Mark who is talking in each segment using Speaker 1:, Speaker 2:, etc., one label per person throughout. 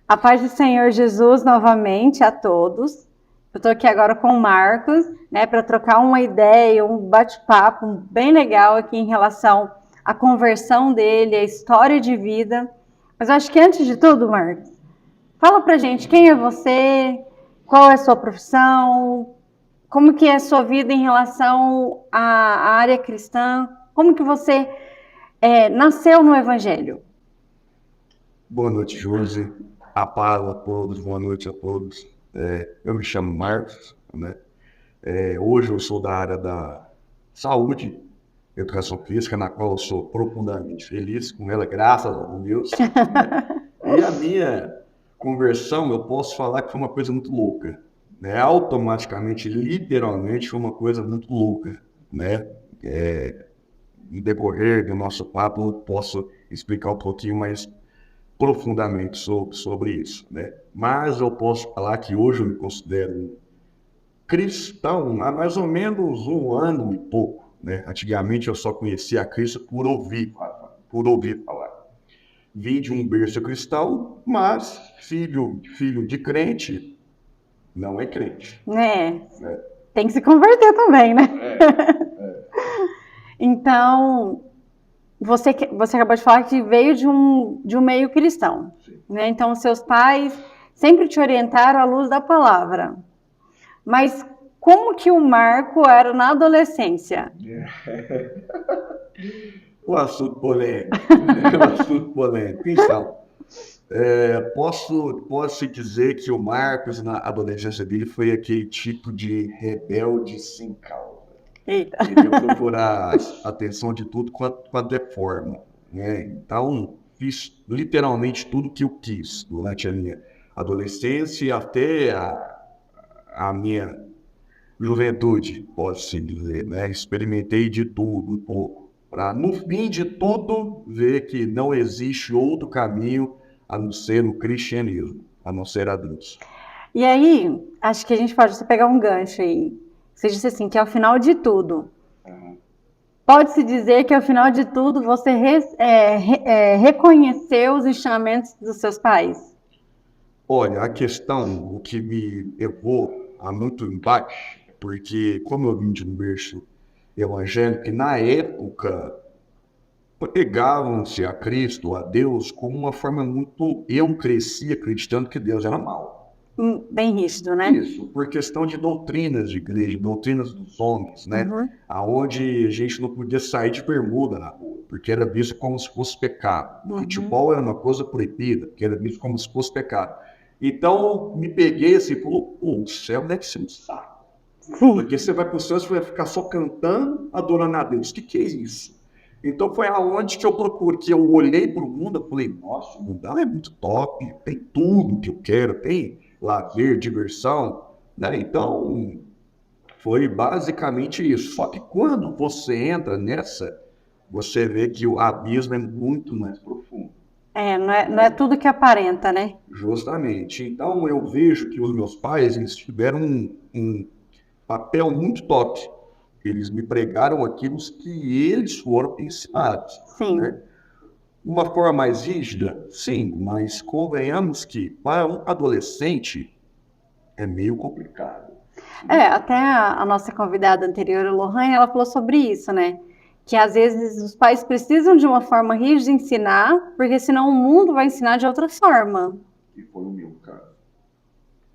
Speaker 1: A paz do Senhor Jesus novamente a todos. Eu estou aqui agora com o Marcos, né, para trocar uma ideia, um bate-papo bem legal aqui em relação à conversão dele, a história de vida. Mas eu acho que antes de tudo, Marcos, fala pra gente quem é você, qual é a sua profissão, como que é a sua vida em relação à área cristã, como que você nasceu no Evangelho.
Speaker 2: Boa noite, Josi. A paz a todos, boa noite a todos. Eu me chamo Marcos, né? Hoje eu sou da área da saúde, educação física, na qual eu sou profundamente feliz com ela, graças a Deus. E a minha conversão, eu posso falar que foi uma coisa muito louca, né? Automaticamente, literalmente, foi uma coisa muito louca, né? No decorrer do nosso papo, eu posso explicar um pouquinho mais profundamente sobre isso, né? Mas eu posso falar que hoje eu me considero um cristão há mais ou menos um ano e pouco, né? Antigamente eu só conhecia a Cristo por ouvir falar. Vim de um berço cristão, mas filho de crente não é crente.
Speaker 1: Né?
Speaker 2: Né?
Speaker 1: Tem que se converter também, né? Então, você acabou de falar que veio de um meio cristão, né? Então, seus pais sempre te orientaram à luz da palavra. Mas como que o Marco era na adolescência?
Speaker 2: O assunto polêmico. O assunto polêmico. Então, posso dizer que o Marcos, na adolescência dele, foi aquele tipo de rebelde sem causa.
Speaker 1: Eita.
Speaker 2: Queria procurar a atenção de tudo quanto é forma, né? Então, fiz literalmente tudo que eu quis durante a minha adolescência e até a minha juventude, posso dizer, né? Experimentei de tudo um pouco, para no fim de tudo ver que não existe outro caminho a não ser o cristianismo, a não ser a Deus.
Speaker 1: E aí, acho que a gente pode pegar um gancho aí. Você disse assim, que ao final de tudo, pode-se dizer que ao final de tudo você reconheceu os ensinamentos dos seus pais?
Speaker 2: Olha, a questão, o que me levou a muito embate, porque como eu vim de um berço evangélico, que na época pregavam-se a Cristo, a Deus, como uma forma muito... Eu cresci acreditando que Deus era mau.
Speaker 1: Bem rígido, né?
Speaker 2: Isso, por questão de doutrinas de igreja, doutrinas dos homens, né?
Speaker 1: Uhum.
Speaker 2: Aonde a gente não podia sair de bermuda na rua, porque era visto como se fosse pecado. Futebol era uma coisa proibida, porque era visto como se fosse pecado. Então, me peguei assim e falou, o céu deve ser um saco.
Speaker 1: Sim.
Speaker 2: Porque você vai para o céu, você vai ficar só cantando, adorando a Deus. O que é isso? Então foi aonde que eu procurei, que eu olhei para o mundo, eu falei, nossa, o mundo é muito top, tem tudo que eu quero, tem lazer, diversão, né? Então foi basicamente isso. Só que quando você entra nessa, você vê que o abismo é muito mais profundo.
Speaker 1: Não é tudo que aparenta, né?
Speaker 2: Justamente. Então eu vejo que os meus pais, eles tiveram um papel muito top. Eles me pregaram aquilo que eles foram ensinados.
Speaker 1: Sim.
Speaker 2: Né? Uma forma mais rígida, sim, mas convenhamos que para um adolescente é meio complicado.
Speaker 1: Até a nossa convidada anterior, a Lohane, ela falou sobre isso, né? Que às vezes os pais precisam de uma forma rígida de ensinar, porque senão o mundo vai ensinar de outra forma.
Speaker 2: E foi o meu caso.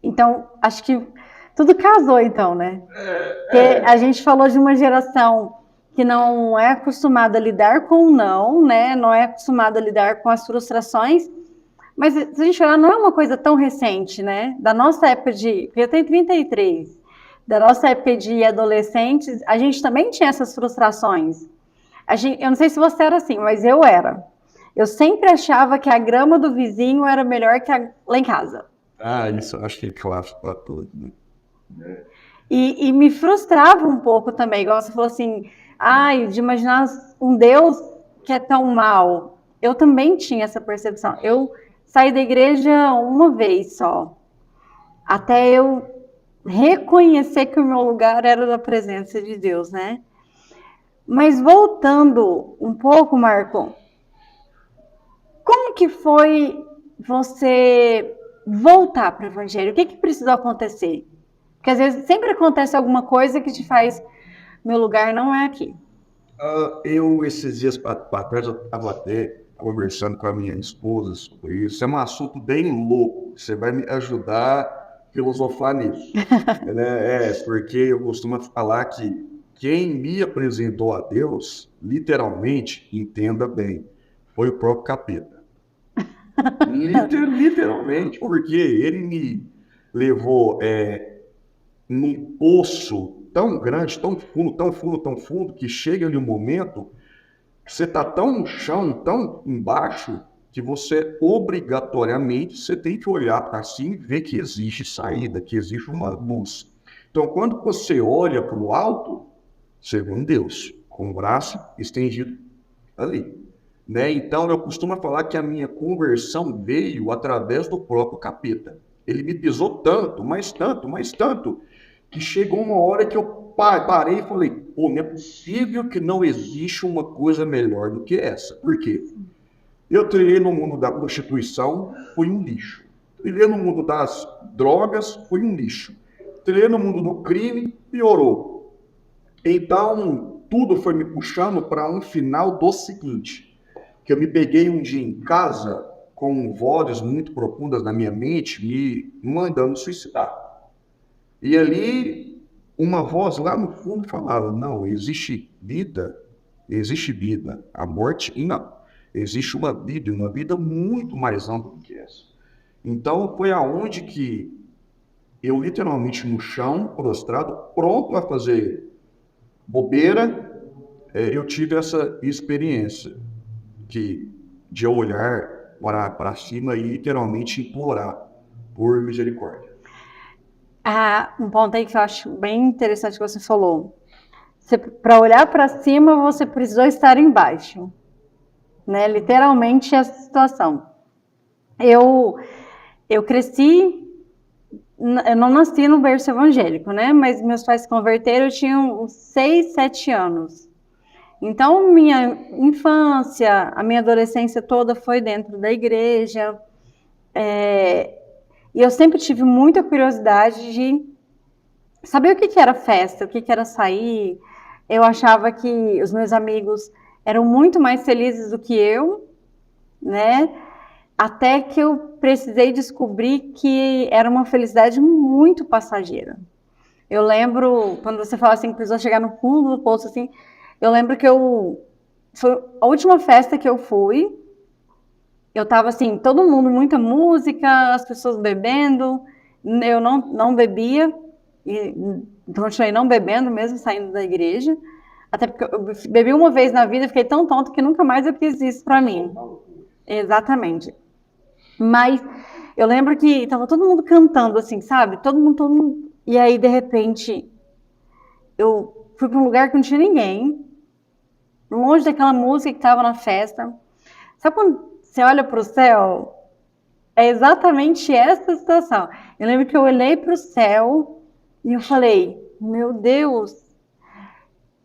Speaker 1: Então, acho que tudo casou, então, né? Porque a gente falou de uma geração que não é acostumada a lidar com o não, né? Não é acostumada a lidar com as frustrações. Mas se a gente olhar, não é uma coisa tão recente, né? Da nossa época de... Eu tenho 33. Da nossa época de adolescentes, a gente também tinha essas frustrações. Eu não sei se você era assim, mas eu era. Eu sempre achava que a grama do vizinho era melhor que lá em casa.
Speaker 2: Ah, isso acho que é clássico para todos, né?
Speaker 1: E me frustrava um pouco também, igual você falou assim, de imaginar um Deus que é tão mal. Eu também tinha essa percepção. Eu saí da igreja uma vez só, até eu reconhecer que o meu lugar era da presença de Deus, né? Mas voltando um pouco, Marco, como que foi você voltar para o Evangelho? O que precisou acontecer? Porque às vezes sempre acontece alguma coisa que te faz, meu lugar não é aqui.
Speaker 2: Esses dias para trás, eu estava até conversando com a minha esposa sobre isso. É um assunto bem louco. Você vai me ajudar a filosofar nisso. Né? Porque eu costumo falar que quem me apresentou a Deus, literalmente, entenda bem, foi o próprio capeta. Literalmente, porque ele me levou num poço tão grande, tão fundo, tão fundo, tão fundo, que chega ali um momento que você está tão no chão, tão embaixo, que você obrigatoriamente você tem que olhar para cima e ver que existe saída, que existe uma luz. Então, quando você olha para o alto, você vê um Deus com o braço estendido ali. Né? Então, eu costumo falar que a minha conversão veio através do próprio capeta. Ele me pisou tanto, mais tanto, mais tanto, que chegou uma hora que eu parei e falei, pô, não é possível que não existe uma coisa melhor do que essa. Por quê? Eu trilhei no mundo da prostituição, fui um lixo. Trilhei no mundo das drogas, fui um lixo. Trilhei no mundo do crime, piorou. Então, tudo foi me puxando para um final do seguinte, que eu me peguei um dia em casa com vozes muito profundas na minha mente, me mandando suicidar. E ali, uma voz lá no fundo falava, não, existe vida, a morte não. Existe uma vida muito mais ampla do que essa. Então, foi aonde que eu, literalmente, no chão, prostrado, pronto a fazer bobeira, eu tive essa experiência de olhar para cima e literalmente implorar por misericórdia.
Speaker 1: Um ponto aí que eu acho bem interessante que você falou. Para olhar para cima, você precisou estar embaixo. Né? Literalmente essa situação. Eu cresci, eu não nasci no berço evangélico, né? Mas meus pais se converteram, eu tinha uns 6, 7 anos. Então, minha infância, a minha adolescência toda foi dentro da igreja. E eu sempre tive muita curiosidade de saber o que era festa, o que era sair. Eu achava que os meus amigos eram muito mais felizes do que eu, né? Até que eu precisei descobrir que era uma felicidade muito passageira. Eu lembro, quando você fala assim, que precisou chegar no fundo do poço, assim, eu lembro que foi a última festa que eu fui, eu tava assim, todo mundo, muita música, as pessoas bebendo, eu não bebia, e continuei não bebendo mesmo, saindo da igreja, até porque eu bebi uma vez na vida e fiquei tão tonto que nunca mais eu quis isso pra mim. Exatamente. Mas eu lembro que tava todo mundo cantando assim, sabe? Todo mundo. E aí, de repente, eu fui para um lugar que não tinha ninguém, longe daquela música que tava na festa. Sabe quando você olha para o céu? É exatamente essa situação. Eu lembro que eu olhei para o céu e eu falei, meu Deus,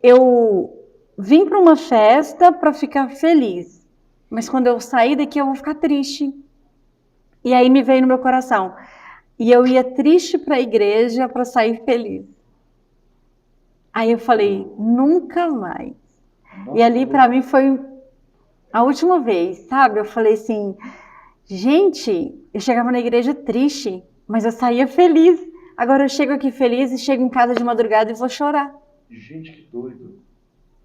Speaker 1: eu vim para uma festa para ficar feliz, mas quando eu sair daqui eu vou ficar triste. E aí me veio no meu coração, e eu ia triste para a igreja para sair feliz. Aí eu falei, nunca mais. E ali para mim foi a última vez, sabe? Eu falei assim, gente, eu chegava na igreja triste, mas eu saía feliz. Agora eu chego aqui feliz e chego em casa de madrugada e vou chorar.
Speaker 2: Gente, que doido.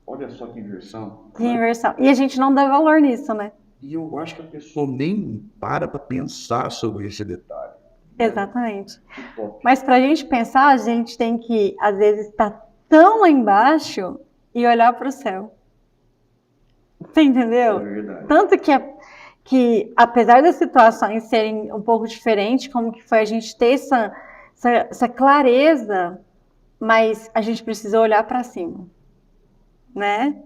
Speaker 2: Olha só que inversão.
Speaker 1: Que inversão. E a gente não dá valor nisso, né?
Speaker 2: E eu acho que a pessoa nem para pensar sobre esse detalhe.
Speaker 1: Exatamente. Mas para a gente pensar, a gente tem que, às vezes, estar tão lá embaixo e olhar para o céu. Você entendeu?
Speaker 2: É verdade.
Speaker 1: Tanto que, apesar das situações serem um pouco diferentes, como que foi a gente ter essa clareza, mas a gente precisa olhar para cima, né?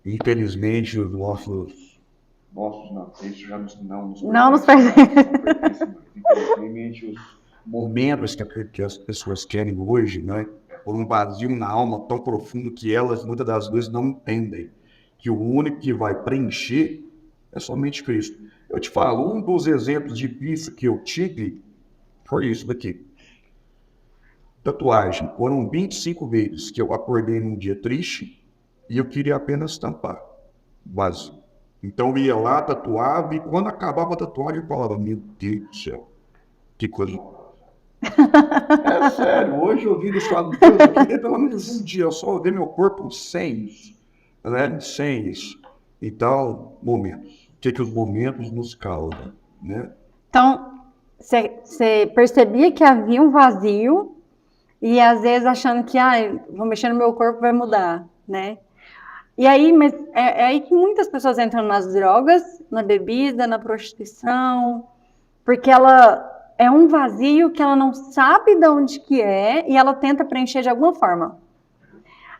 Speaker 2: Infelizmente, os nossos não, isso já não
Speaker 1: nos pertence.
Speaker 2: Infelizmente, os momentos que as pessoas querem hoje, né, por um vazio na alma tão profundo que elas, muitas das vezes, não entendem. Que o único que vai preencher é somente Cristo. Eu te falo, um dos exemplos de vício que eu tive foi isso daqui. Tatuagem. Foram 25 vezes que eu acordei num dia triste e eu queria apenas tampar. Vazio. Então eu ia lá, tatuava, e quando acabava a tatuagem eu falava, meu Deus do céu, que coisa. É sério, hoje eu vi eles falando, Deus, eu queria pelo menos um dia só ver meu corpo sem isso, né? Sem isso. Então, momentos. O que os momentos nos causam, né?
Speaker 1: Então, você percebia que havia um vazio e às vezes achando que, vou mexer no meu corpo, vai mudar, né? E aí, mas é aí que muitas pessoas entram nas drogas, na bebida, na prostituição, porque ela é um vazio que ela não sabe de onde que é e ela tenta preencher de alguma forma.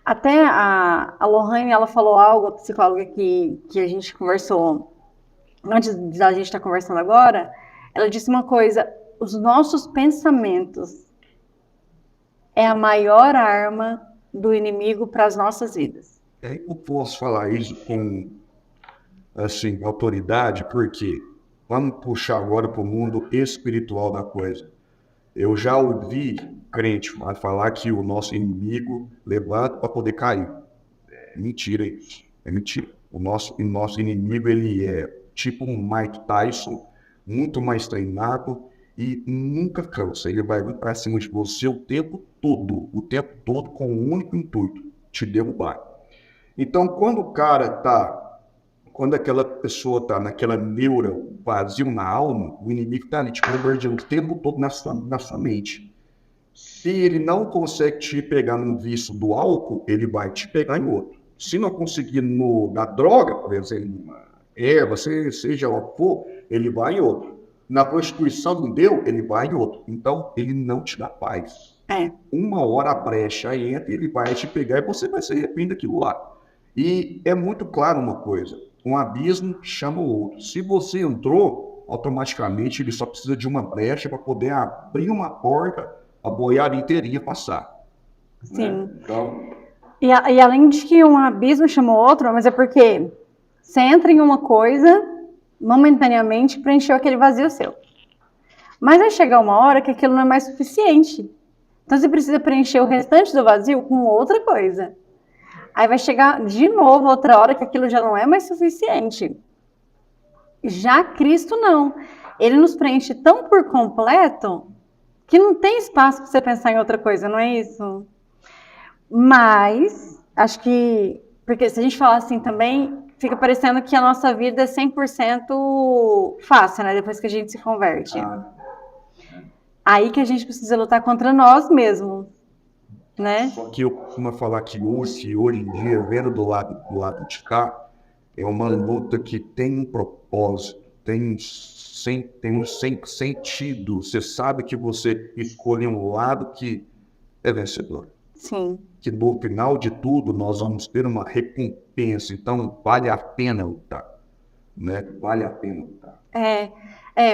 Speaker 1: Até a Lohane, ela falou algo, a psicóloga que a gente conversou, antes da gente estar conversando agora, ela disse uma coisa, os nossos pensamentos é a maior arma do inimigo para as nossas vidas.
Speaker 2: Eu posso falar isso com, assim, autoridade, porque vamos puxar agora para o mundo espiritual da coisa. Eu já ouvi crente falar que o nosso inimigo levanta para poder cair. É mentira isso. É mentira. O nosso inimigo, ele é tipo um Mike Tyson, muito mais treinado e nunca cansa. Ele vai vir para cima de você o tempo todo, com o único intuito, te derrubar. Então, quando aquela pessoa está naquela neura, vazio na alma, o inimigo está ali te bombardeando o tempo todo na sua mente. Se ele não consegue te pegar no vício do álcool, ele vai te pegar em outro. Se não conseguir na droga, por exemplo, uma erva, seja o que for, ele vai em outro. Na prostituição não deu, ele vai em outro. Então, ele não te dá paz. Uma hora a brecha entra, ele vai te pegar e você vai se arrepender daquilo lá. E é muito claro uma coisa, um abismo chama o outro. Se você entrou, automaticamente ele só precisa de uma brecha para poder abrir uma porta, a boiada inteirinha passar.
Speaker 1: Sim.
Speaker 2: Né? Então...
Speaker 1: E além de que um abismo chama o outro, mas é porque você entra em uma coisa, momentaneamente preencheu aquele vazio seu. Mas vai chegar uma hora que aquilo não é mais suficiente. Então você precisa preencher o restante do vazio com outra coisa. Aí vai chegar de novo outra hora que aquilo já não é mais suficiente. Já Cristo não. Ele nos preenche tão por completo que não tem espaço para você pensar em outra coisa, não é isso? Mas, acho que... Porque se a gente falar assim também, fica parecendo que a nossa vida é 100% fácil, né? Depois que a gente se converte. Aí que a gente precisa lutar contra nós mesmos. Né?
Speaker 2: Só que eu costumo falar que hoje em dia, vendo do lado de cá, é uma luta que tem um propósito, tem um sentido. Você sabe que você escolhe um lado que é vencedor.
Speaker 1: Sim.
Speaker 2: Que no final de tudo nós vamos ter uma recompensa. Então vale a pena lutar, né? Vale a pena lutar.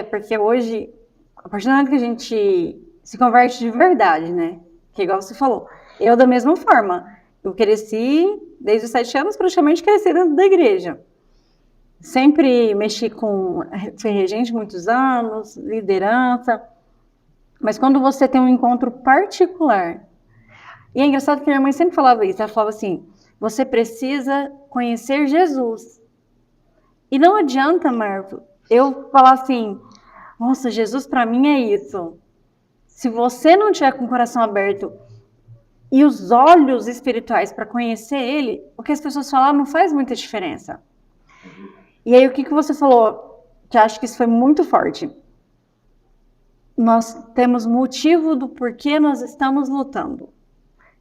Speaker 1: Porque hoje, a partir do momento que a gente se converte de verdade, né? Que igual você falou, eu da mesma forma, eu cresci, desde os 7 anos, praticamente cresci dentro da igreja. Sempre mexi fui regente muitos anos, liderança, mas quando você tem um encontro particular, e é engraçado que minha mãe sempre falava isso, ela falava assim, você precisa conhecer Jesus. E não adianta, Marco, eu falar assim, nossa, Jesus para mim é isso. Se você não tiver com o coração aberto e os olhos espirituais para conhecer ele, o que as pessoas falam não faz muita diferença. E aí o que você falou, que acho que isso foi muito forte. Nós temos motivo do porquê nós estamos lutando.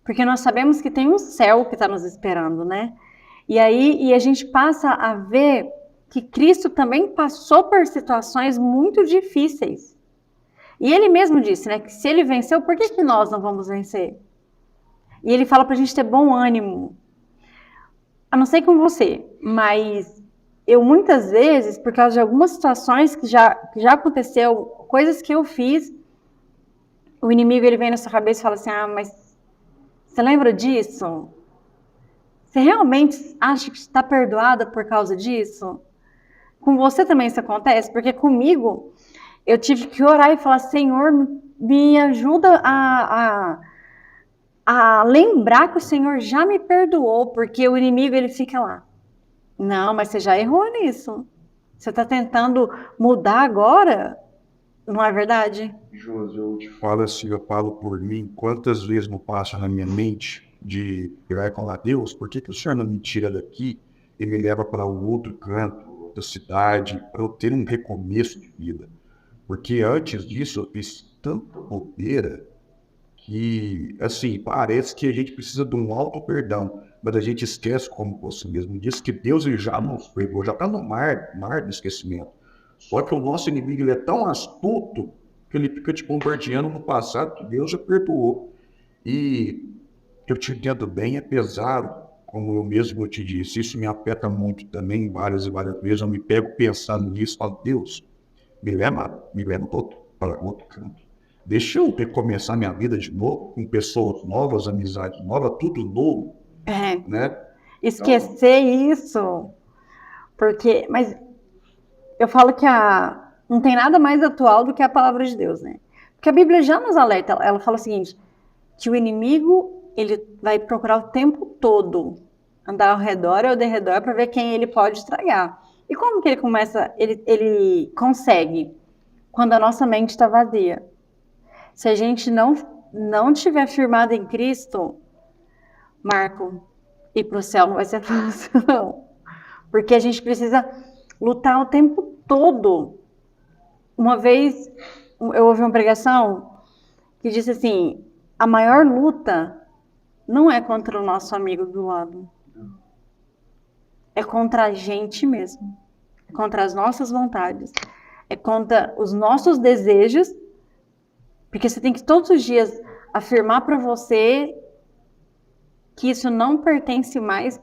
Speaker 1: Porque nós sabemos que tem um céu que está nos esperando, né? E a gente passa a ver que Cristo também passou por situações muito difíceis. E ele mesmo disse, né, que se ele venceu, por que nós não vamos vencer? E ele fala pra gente ter bom ânimo. Eu não sei com você, mas eu muitas vezes, por causa de algumas situações que já aconteceu, coisas que eu fiz, o inimigo ele vem na sua cabeça e fala assim, mas você lembra disso? Você realmente acha que está perdoada por causa disso? Com você também isso acontece? Porque comigo, eu tive que orar e falar, Senhor, me ajuda a lembrar que o Senhor já me perdoou, porque o inimigo, ele fica lá. Não, mas você já errou nisso. Você está tentando mudar agora? Não é verdade?
Speaker 2: Josi, eu te falo assim, eu falo por mim, quantas vezes não passa na minha mente de virar e falar, Deus, por que o Senhor não me tira daqui e me leva para um outro canto, outra cidade, para eu ter um recomeço de vida? Porque antes disso eu fiz tanta bobeira que, assim, parece que a gente precisa de um auto-perdão, mas a gente esquece como você mesmo disse que Deus ele já nos perdoou, já está no mar do esquecimento. Só que o nosso inimigo ele é tão astuto que ele fica te bombardeando no passado que Deus já perdoou. E eu te entendo bem, é pesado, como eu mesmo te disse, isso me afeta muito também, várias e várias vezes eu me pego pensando nisso, falo, Deus, me leva para outro canto. Deixa eu recomeçar minha vida de novo, com pessoas novas, amizades novas, tudo novo,
Speaker 1: É,
Speaker 2: né?
Speaker 1: esquecer isso. Porque, mas eu falo que não tem nada mais atual do que a palavra de Deus, né? Porque a Bíblia já nos alerta, ela fala o seguinte, que o inimigo, ele vai procurar o tempo todo andar ao redor e ao derredor para ver quem ele pode estragar. E como que ele começa, ele consegue? Quando a nossa mente está vazia. Se a gente não tiver firmado em Cristo, Marco, ir para o céu não vai ser fácil, não. Porque a gente precisa lutar o tempo todo. Uma vez eu ouvi uma pregação que disse assim, a maior luta não é contra o nosso amigo do lado. É contra a gente mesmo. É contra as nossas vontades. É contra os nossos desejos. Porque você tem que todos os dias afirmar para você que isso não pertence mais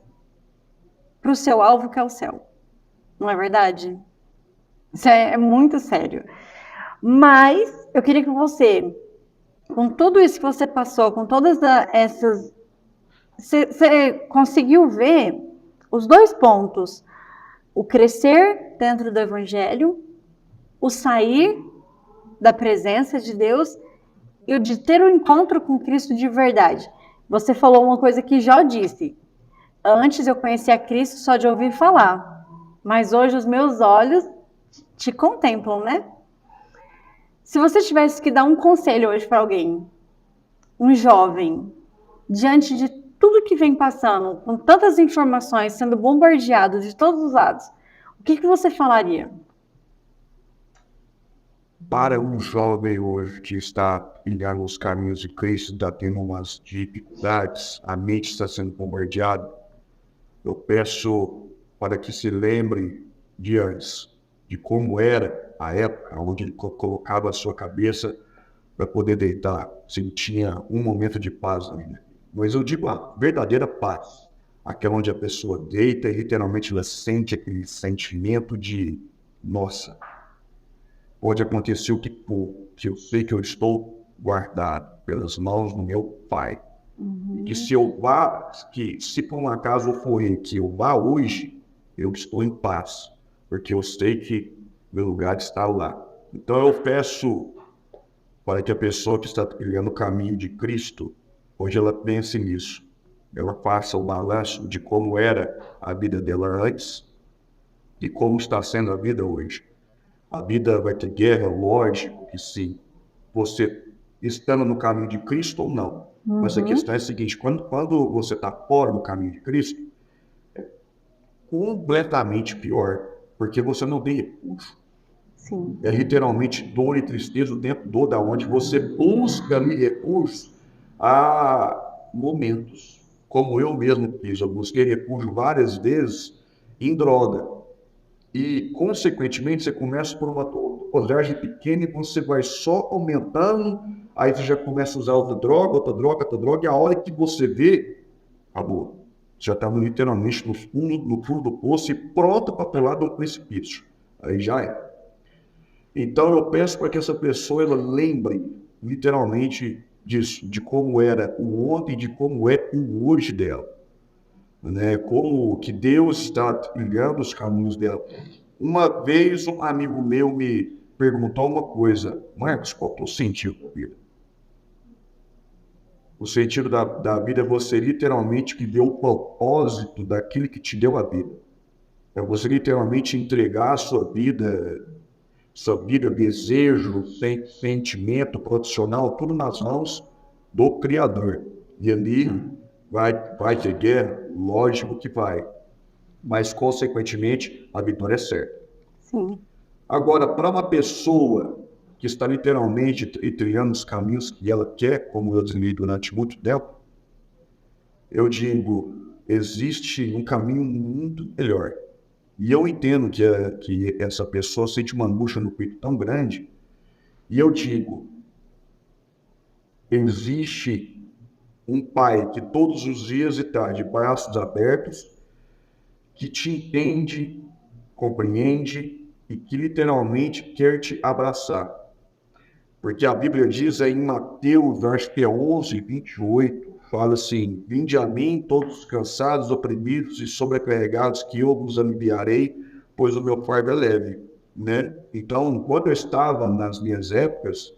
Speaker 1: para o seu alvo, que é o céu. Não é verdade? Isso é muito sério. Mas eu queria que você, com tudo isso que você passou, com todas essas... Você conseguiu ver os dois pontos. O crescer dentro do Evangelho, o sair da presença de Deus e o de ter um encontro com Cristo de verdade. Você falou uma coisa que Jó disse. Antes eu conhecia Cristo só de ouvir falar, mas hoje os meus olhos te contemplam, né? Se você tivesse que dar um conselho hoje para alguém, um jovem, diante de tudo que vem passando, com tantas informações sendo bombardeado de todos os lados, o que você falaria?
Speaker 2: Para um jovem hoje que está trilhando os caminhos de Cristo, está tendo umas dificuldades, a mente está sendo bombardeada, eu peço para que se lembre de antes, de como era a época onde ele colocava a sua cabeça para poder deitar, se ele tinha um momento de paz na vida. Mas eu digo a verdadeira paz, aquela onde a pessoa deita e literalmente ela sente aquele sentimento de, nossa, pode acontecer o que for, que eu sei que eu estou guardado pelas mãos do meu Pai. E que se eu vá, que se por um acaso for ele que eu vá hoje, eu estou em paz, porque eu sei que meu lugar está lá. Então eu peço para que a pessoa que está trilhando o caminho de Cristo, hoje ela pense nisso. Ela faça o balanço de como era a vida dela antes e como está sendo a vida hoje. A vida vai ter guerra, lógico que sim. Você estando no caminho de Cristo ou não. Mas a questão é a seguinte, quando você está fora do caminho de Cristo, é completamente pior, porque você não tem recurso.
Speaker 1: Sim.
Speaker 2: É literalmente dor e tristeza o tempo todo, onde você busca ali recursos a momentos. Como eu mesmo fiz, eu busquei recurso várias vezes em droga. E, consequentemente, você começa por uma dosagem pequena e você vai só aumentando, aí você já começa a usar outra droga, e a hora que você vê, acabou. Já está literalmente no fundo do poço e pronto para pular do precipício. Aí já é. Então eu peço para que essa pessoa ela lembre literalmente disso, de como era o ontem e de como é o hoje dela. Né? Como que Deus está trilhando os caminhos dela. Uma vez um amigo meu me perguntou uma coisa: Marcos, qual que é o sentido da vida? O sentido da vida é você literalmente viver o propósito daquilo que te deu a vida. É você literalmente entregar a sua vida, desejo, sentimento profissional, tudo nas mãos do Criador. E ali vai ter guerra? Lógico que vai. Mas, consequentemente, a vitória é certa.
Speaker 1: Sim.
Speaker 2: Agora, para uma pessoa que está literalmente trilhando os caminhos que ela quer, como eu dizia durante muito tempo, eu digo, existe um caminho muito melhor. E eu entendo que essa pessoa sente uma angústia no peito tão grande, e eu digo, existe um pai que todos os dias está de braços abertos, que te entende, compreende e que literalmente quer te abraçar. Porque a Bíblia diz aí em Mateus, acho que é 11, 28, fala assim: vinde a mim todos cansados, oprimidos e sobrecarregados, que eu vos aliviarei, pois o meu fardo é leve, né? Então, quando eu estava nas minhas épocas,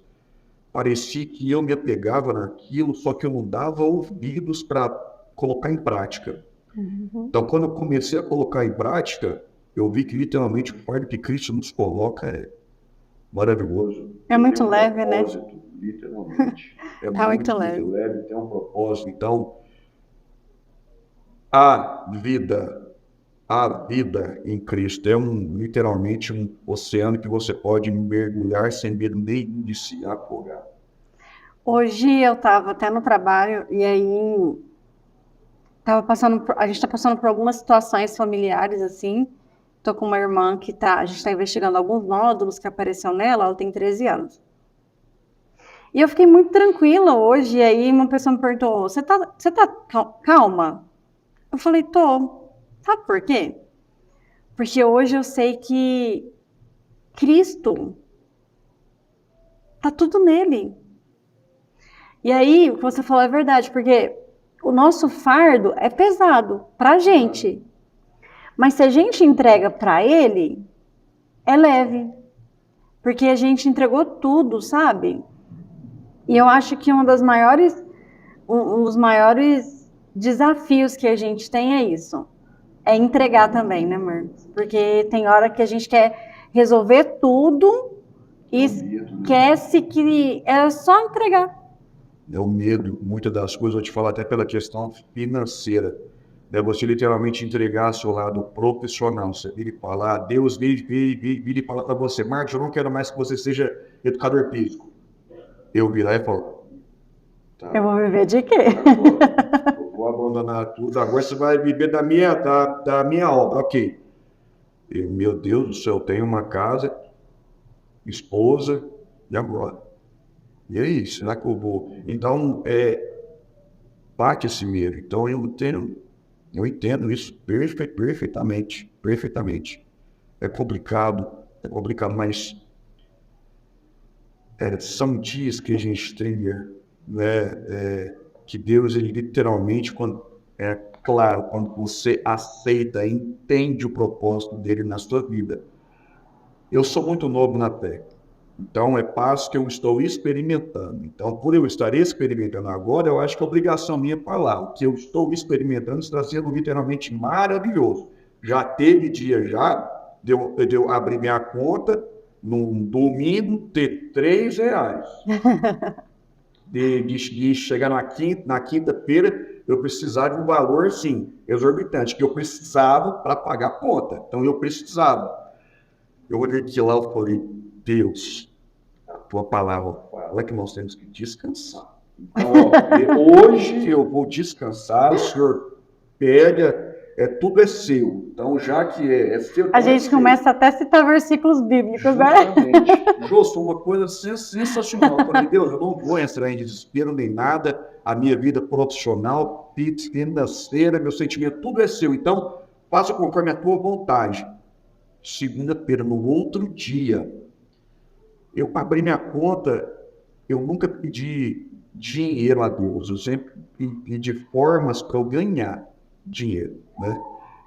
Speaker 2: parecia que eu me apegava naquilo, só que eu não dava ouvidos para colocar em prática. Então, quando eu comecei a colocar em prática, eu vi que literalmente o fardo que Cristo nos coloca é maravilhoso.
Speaker 1: É muito
Speaker 2: Tem um
Speaker 1: leve, né?
Speaker 2: propósito, literalmente. É
Speaker 1: Tá muito
Speaker 2: muito
Speaker 1: leve.
Speaker 2: leve, tem um propósito. Então, a vida, a vida em Cristo é literalmente um oceano que você pode mergulhar sem medo nem de se afogar.
Speaker 1: Hoje eu estava até no trabalho e aí a gente está passando por algumas situações familiares assim. Tô com uma irmã que a gente está investigando alguns nódulos que apareceu nela, ela tem 13 anos. E eu fiquei muito tranquila hoje, e aí uma pessoa me perguntou, você tá calma? Eu falei, tô. Sabe por quê? Porque hoje eu sei que Cristo tá tudo nele. E aí, o que você falou é verdade, porque o nosso fardo é pesado pra gente. Mas se a gente entrega pra ele, é leve. Porque a gente entregou tudo, sabe? E eu acho que um dos maiores desafios que a gente tem é isso. É entregar também, né, Marcos? Porque tem hora que a gente quer resolver tudo e esquece que é só entregar.
Speaker 2: É o medo, muitas das coisas, eu te falo até pela questão financeira. É você literalmente entregar seu lado profissional. Você vira e falar, Deus vira e fala para você, Marcos, eu não quero mais que você seja educador físico. Eu virar e falar, tá,
Speaker 1: Eu vou viver de quê?
Speaker 2: eu vou abandonar tudo, agora você vai viver da minha obra, ok. E, meu Deus do céu, eu tenho uma casa, esposa, e agora? E aí, será que eu vou? Então, bate esse medo. Então, eu entendo isso perfeitamente, perfeitamente. É complicado, mas são dias que a gente tem, né, que Deus, ele literalmente, claro, quando você aceita, entende o propósito dele na sua vida. Eu sou muito novo na fé, então é passo que eu estou experimentando. Então, por eu estar experimentando agora, eu acho que é obrigação minha falar. O que eu estou experimentando está sendo literalmente maravilhoso. Já teve dia de eu abrir minha conta num domingo, ter R$ 3. De chegar na quinta-feira, eu precisava de um valor, assim, exorbitante, que eu precisava para pagar a conta. Então, eu precisava. Eu olhei aqui lá e falei, Deus, a tua palavra fala que nós temos que descansar. Então, hoje eu vou descansar, o Senhor pega, tudo é seu. Então, já que é seu,
Speaker 1: A gente começa até a citar versículos bíblicos, né?
Speaker 2: justamente. Jô, foi uma coisa sensacional. Eu falei, Deus, eu não vou entrar em desespero nem nada. A minha vida profissional, financeira, meu sentimento, tudo é seu. Então, faça conforme a tua vontade. Segunda-feira, no outro dia, eu abri minha conta, eu nunca pedi dinheiro a Deus, eu sempre pedi formas para eu ganhar dinheiro, né?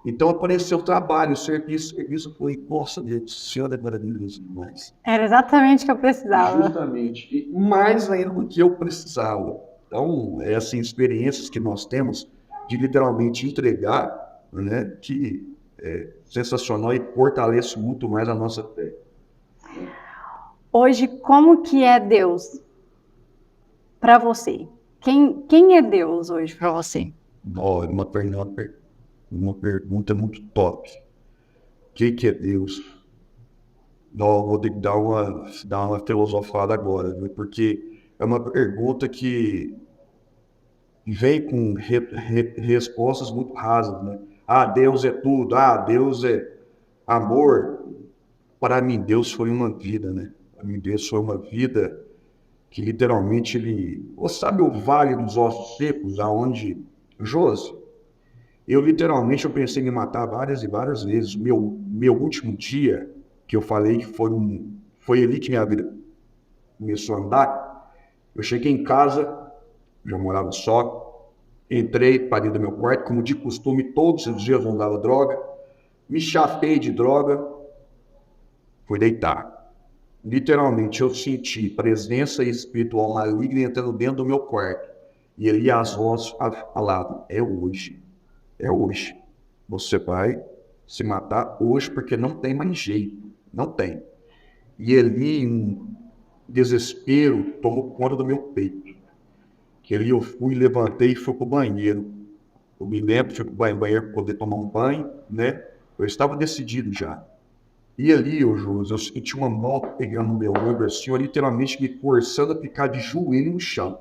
Speaker 2: Então apareceu o trabalho, o serviço, eu falei, nossa, Deus, o Senhor é maravilhoso demais.
Speaker 1: Era exatamente o que eu precisava.
Speaker 2: Justamente, e mais ainda do que eu precisava. Então, essas experiências que nós temos de literalmente entregar, né, que é sensacional e fortalece muito mais a nossa fé.
Speaker 1: Hoje, como que é Deus para você? Quem é Deus hoje para você?
Speaker 2: Ó, uma pergunta muito top. O que é Deus? Não, vou ter que dar uma filosofada agora, viu? Porque é uma pergunta que vem com respostas muito rasas, né? Ah, Deus é tudo. Ah, Deus é amor. Para mim, Deus foi uma vida, né? Para mim, Deus foi uma vida que literalmente ele... Você sabe o Vale dos Ossos Secos, aonde... Josi, eu pensei em me matar várias e várias vezes. Meu último dia, que eu falei que foi ali que minha vida começou a andar, eu cheguei em casa, já morava só, entrei para dentro do meu quarto, como de costume, todos os dias eu usava droga, me chapei de droga, fui deitar. Literalmente eu senti presença espiritual maligna entrando dentro do meu quarto. E ali as vozes falavam, é hoje. É hoje. Você vai se matar hoje porque não tem mais jeito. Não tem. E ali um desespero tomou conta do meu peito. Que ali eu fui, levantei e fui pro banheiro. Eu me lembro, fui pro banheiro para poder tomar um banho, né? Eu estava decidido já. E ali, ô Júlio, eu senti uma mão pegando no meu ombro assim, eu literalmente me forçando a ficar de joelho no chão.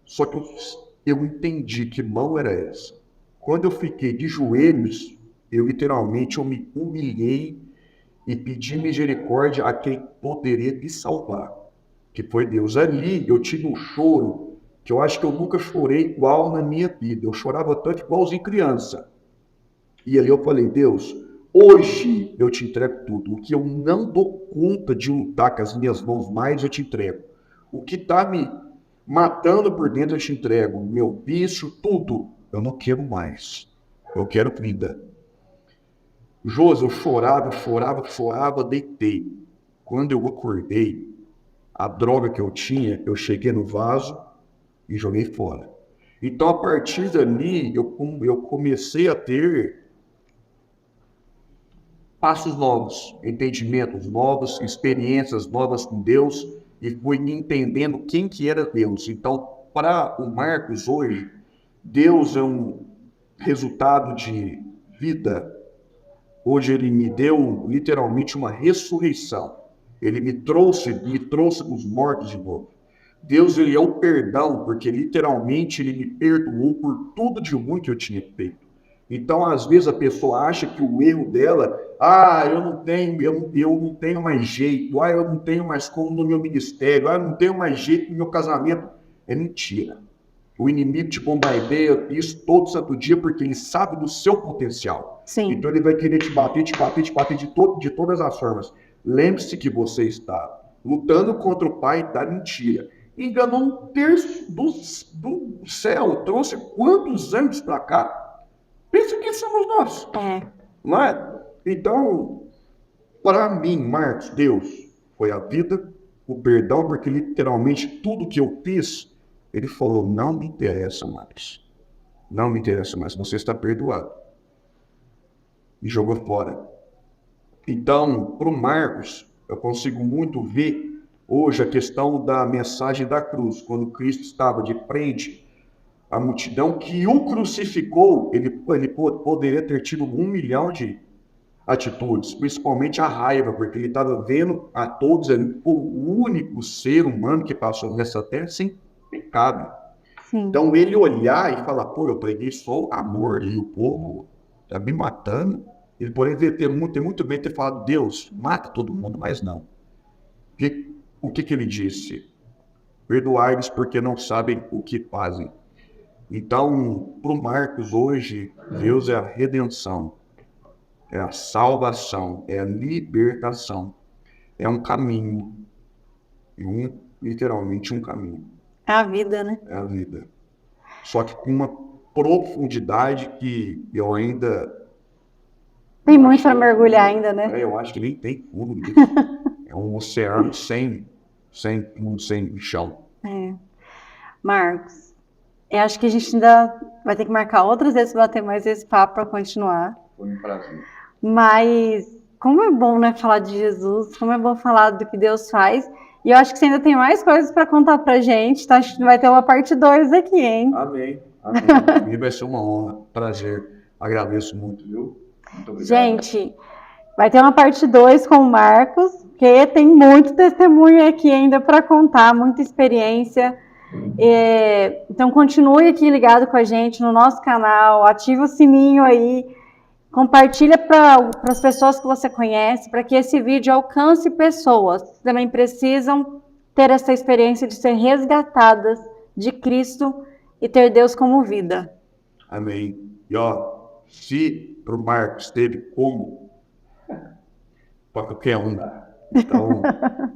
Speaker 2: Só que eu entendi que mão era essa. Quando eu fiquei de joelhos, eu me humilhei e pedi misericórdia a quem poderia me salvar, que foi Deus. Ali eu tive um choro que eu acho que eu nunca chorei igual na minha vida. Eu chorava tanto igualzinho criança. E ali eu falei, Deus, hoje eu te entrego tudo. O que eu não dou conta de lutar com as minhas mãos mais, eu te entrego. O que está me matando por dentro, eu te entrego. Meu vício, tudo. Eu não quero mais. Eu quero vida. Josi, eu chorava, deitei. Quando eu acordei, a droga que eu tinha, eu cheguei no vaso e joguei fora. Então, a partir dali, eu comecei a ter passos novos, entendimentos novos, experiências novas com Deus e fui entendendo quem que era Deus. Então, para o Marcos hoje, Deus é um resultado de vida. Hoje ele me deu literalmente uma ressurreição. Ele me trouxe dos mortos de novo. Deus, ele é o perdão, porque literalmente ele me perdoou por tudo de ruim que eu tinha feito. Então, às vezes a pessoa acha que o erro dela, eu não tenho mais jeito, eu não tenho mais como no meu ministério, eu não tenho mais jeito no meu casamento. É mentira. O inimigo te bombardeia isso todo santo dia porque ele sabe do seu potencial.
Speaker 1: Sim.
Speaker 2: Então ele vai querer te bater de todas as formas. Lembre-se que você está lutando contra o pai da mentira. Enganou um terço do céu, trouxe quantos anos para cá? Pensa que somos nós. Não é? Então, para mim, Marcos, Deus foi a vida, o perdão, porque literalmente tudo que eu fiz, ele falou, não me interessa mais. Não me interessa mais, você está perdoado. E jogou fora. Então, para o Marcos, eu consigo muito ver hoje a questão da mensagem da cruz. Quando Cristo estava de frente à multidão que o crucificou, ele poderia ter tido 1 milhão de atitudes, principalmente a raiva, porque ele estava vendo a todos ali, o único ser humano que passou nessa terra sem pecado.
Speaker 1: Sim.
Speaker 2: Então ele olhar e falar, pô, eu preguei só amor e o povo está me matando. Ele poderia ter muito bem ter falado, Deus, mata todo mundo, mas não. O que ele disse? Perdoai-lhes porque não sabem o que fazem. Então, para o Marcos hoje, Deus é a redenção, é a salvação, é a libertação, é um caminho, literalmente um caminho.
Speaker 1: É a vida, né?
Speaker 2: É a vida. Só que com uma profundidade que eu ainda
Speaker 1: Tem muito para mergulhar ainda, né?
Speaker 2: Eu acho que nem tem fundo nisso. É um oceano sem chão.
Speaker 1: É. Marcos, eu acho que a gente ainda vai ter que marcar outras vezes para bater mais esse papo para continuar.
Speaker 2: Foi um prazer.
Speaker 1: Mas como é bom, né, falar de Jesus, como é bom falar do que Deus faz. E eu acho que você ainda tem mais coisas para contar pra gente, então acho que vai ter uma parte 2 aqui, hein?
Speaker 2: Amém. Amém. Vai ser uma honra, prazer. Agradeço muito, viu? Muito obrigado.
Speaker 1: Gente, vai ter uma parte 2 com o Marcos, porque tem muito testemunho aqui ainda para contar, muita experiência. Então continue aqui ligado com a gente no nosso canal, ativa o sininho aí, compartilha para as pessoas que você conhece, para que esse vídeo alcance pessoas que também precisam ter essa experiência de ser resgatadas de Cristo e ter Deus como vida.
Speaker 2: Amém. E se pro Marcos teve como, para qualquer um dá. Então,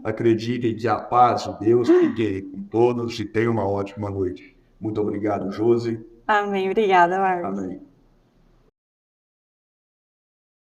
Speaker 2: acreditem que a paz de Deus fique com todos e tenham uma ótima noite. Muito obrigado, Josi.
Speaker 1: Amém. Obrigada, Marcos.
Speaker 2: Amém.